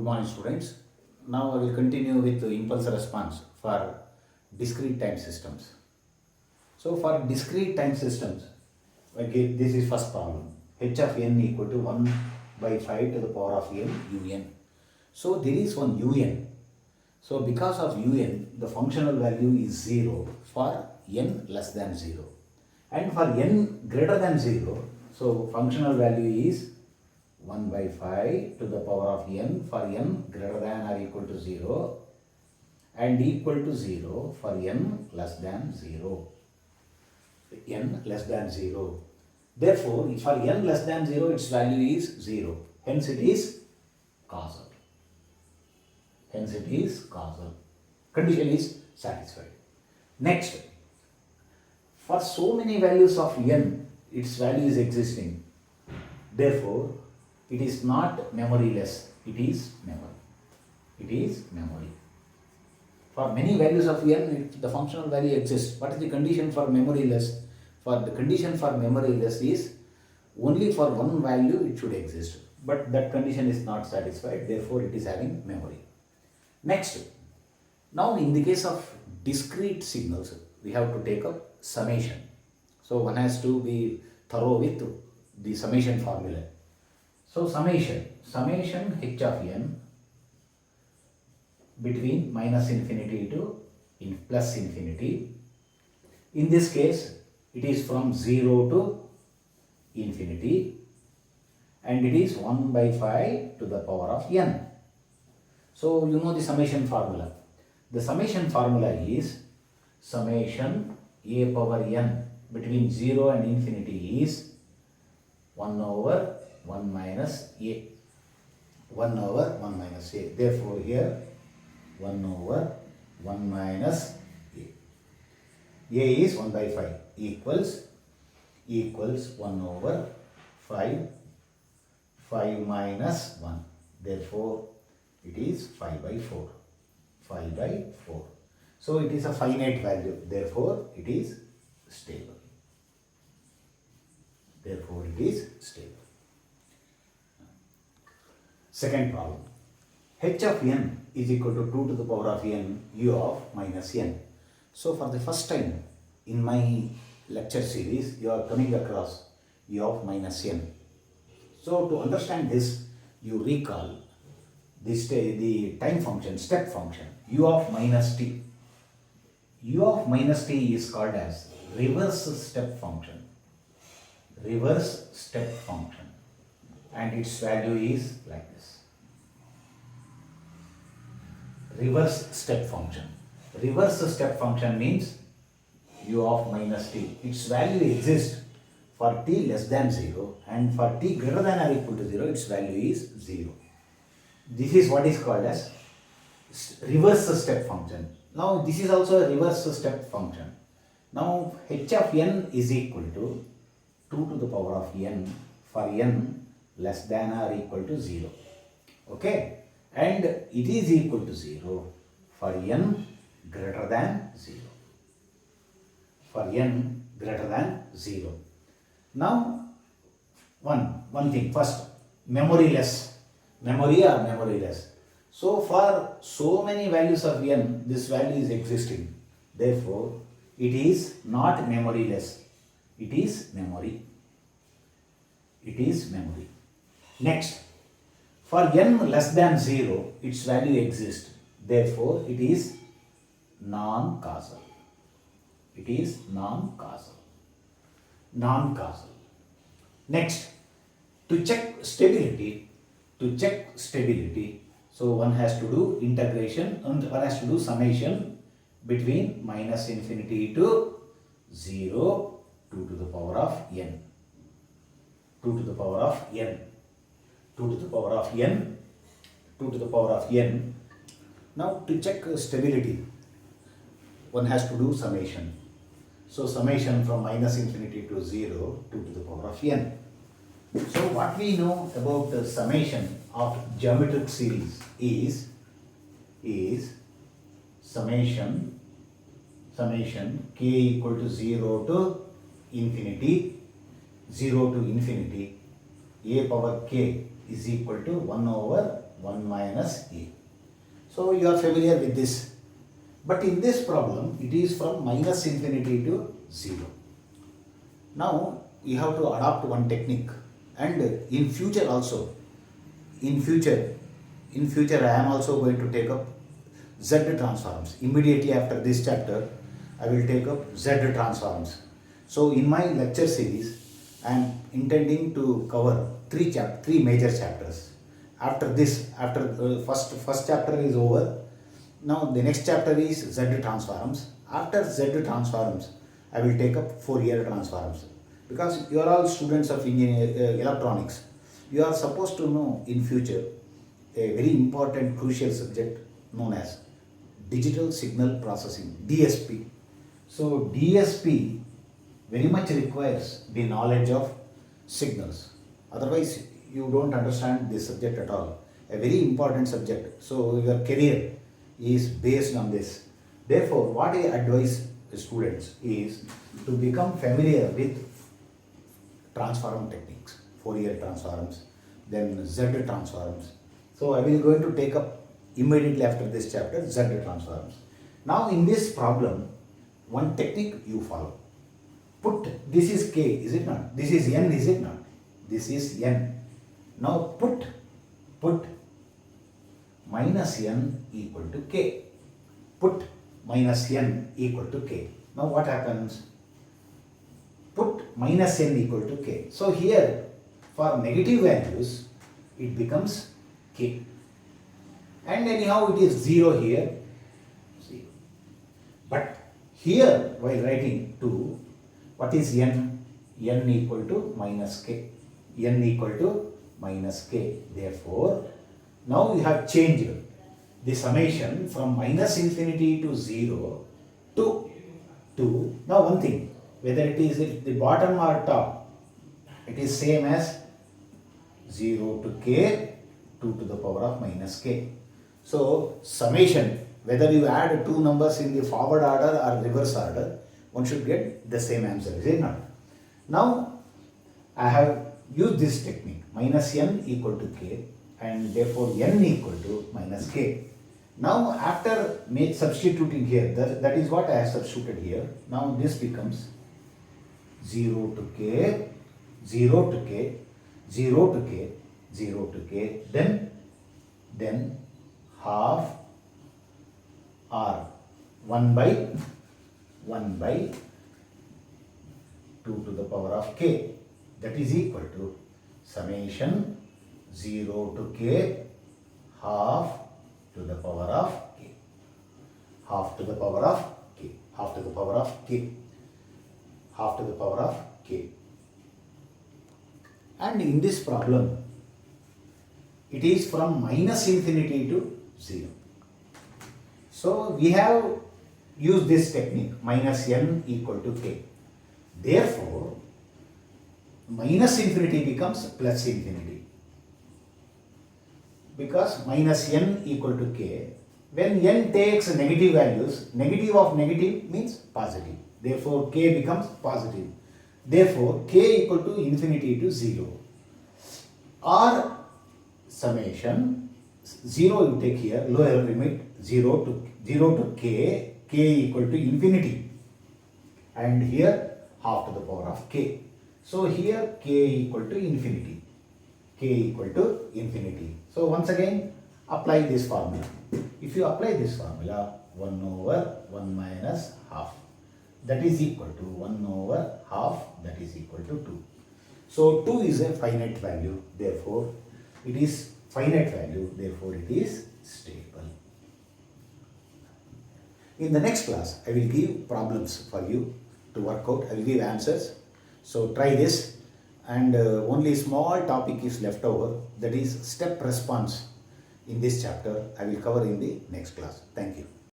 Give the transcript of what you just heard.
morning students. Now I will continue with the impulse response for discrete time systems. So for discrete time systems, again this is first problem. H of n equal to 1 by 5 to the power of n un. So there is one un. So because of un, the functional value is 0 for n less than 0. And for n greater than 0, so functional value is 1 by 5 to the power of n for n greater than or equal to 0 and equal to 0 for n less than 0. N less than 0. Therefore, for n less than 0, its value is 0. Hence it is causal. Hence it is causal. Condition is satisfied. Next, for so many values of n, its value is existing. Therefore, it is not memoryless, it is memory. It is memory. For many values of n, the functional value exists. What is the condition for memoryless? For the condition for memoryless is only for one value it should exist. But that condition is not satisfied, therefore it is having memory. Next, now in the case of discrete signals, we have to take up summation. So one has to be thorough with the summation formula. So summation h of n between minus infinity to plus infinity. In this case, it is from 0 to infinity and it is 1 by 5 to the power of n. So you know the summation formula. The summation formula is summation a power n between 0 and infinity is 1 over 1 minus a. 1 over 1 minus a. Therefore here 1 over 1 minus a. A is 1 by 5 equals 1 over 5 minus 1. Therefore it is 5 by 4. 5 by 4. So it is a finite value. Therefore it is stable. Therefore it is stable. Second problem. H of n is equal to 2 to the power of n u of minus n. So for the first time in my lecture series, you are coming across u of minus n. So to understand this, you recall this the time function, step function, u of minus t. U of minus t is called as reverse step function. Reverse step function. And its value is like this. Reverse step function. Reverse step function means u of minus t. Its value exists for t less than 0 and for t greater than or equal to 0, its value is 0. This is what is called as reverse step function. Now this is also a reverse step function. Now h of n is equal to 2 to the power of n for n less than or equal to 0. Okay. And it is equal to 0 for n greater than 0. For n greater than 0. Now, one thing first, memoryless. Memory or memoryless. So, for so many values of n, this value is existing. Therefore, it is not memoryless. It is memory. It is memory. Next. For n less than 0, its value exists. Therefore, it is non-causal. It is non-causal. Non-causal. Next, to check stability, so one has to do integration and one has to do summation between minus infinity to 0, 2 to the power of n. 2 to the power of n. 2 to the power of n, 2 to the power of n. Now to check stability, one has to do summation. So summation from minus infinity to 0, 2 to the power of n. So what we know about the summation of geometric series is summation k equal to 0 to infinity, 0 to infinity, a power k is equal to 1 over 1 minus a. So you are familiar with this. But in this problem, it is from minus infinity to 0. Now, you have to adopt one technique, and in future also, in future I am also going to take up Z transforms. Immediately after this chapter, I will take up Z transforms. So in my lecture series, I am intending to cover three major chapters. After this, first chapter is over, now the next chapter is Z transforms. After Z transforms, I will take up Fourier transforms. Because you are all students of electronics, you are supposed to know in future a very important crucial subject known as digital signal processing, DSP. So DSP very much requires the knowledge of signals. Otherwise, you don't understand this subject at all. A very important subject. So your career is based on this. Therefore, what I advise students is to become familiar with transform techniques, Fourier transforms, then Z transforms. So I will going to take up immediately after this chapter Z transforms. Now in this problem, one technique you follow. Put, this is k, is it not? This is n, is it not? This is n. Now put minus n equal to k. Put minus n equal to k. Now what happens? Put minus n equal to k. So here for negative values it becomes k. And anyhow it is 0 here. See. But here while writing 2, what is n? N equal to minus k. N equal to minus k. Therefore, now you have changed the summation from minus infinity to 0 to 2. Now one thing, whether it is at the bottom or top, it is same as 0 to k, 2 to the power of minus k. So summation, whether you add two numbers in the forward order or reverse order, one should get the same answer, is it not? Now I have used this technique, minus n equal to k, and therefore n equal to minus k. Now after substituting here, that is what I have substituted here. Now this becomes 0 to k, 0 to k, 0 to k, 0 to k, then half or 1 by 2 to the power of k, that is equal to summation 0 to k half to the power of k, half to the power of k, half to the power of k, half to the power of k. And in this problem, it is from minus infinity to 0. So we have used this technique, minus n equal to k. Therefore, minus infinity becomes plus infinity. Because minus n equal to k, when n takes negative values, negative of negative means positive. Therefore, k becomes positive. Therefore, k equal to infinity to 0. Or summation, 0 you take here, lower limit, 0 to k, k equal to infinity. And here, half to the power of k. So here k equal to infinity. K equal to infinity. So once again, apply this formula. If you apply this formula, 1 over 1 minus half, that is equal to 1 over half, that is equal to 2. So 2 is a finite value, therefore it is finite value, therefore it is stable. In the next class, I will give problems for you to work out. I will give answers. So try this, and only small topic is left over, that is step response. In this chapter, I will cover in the next class. Thank you.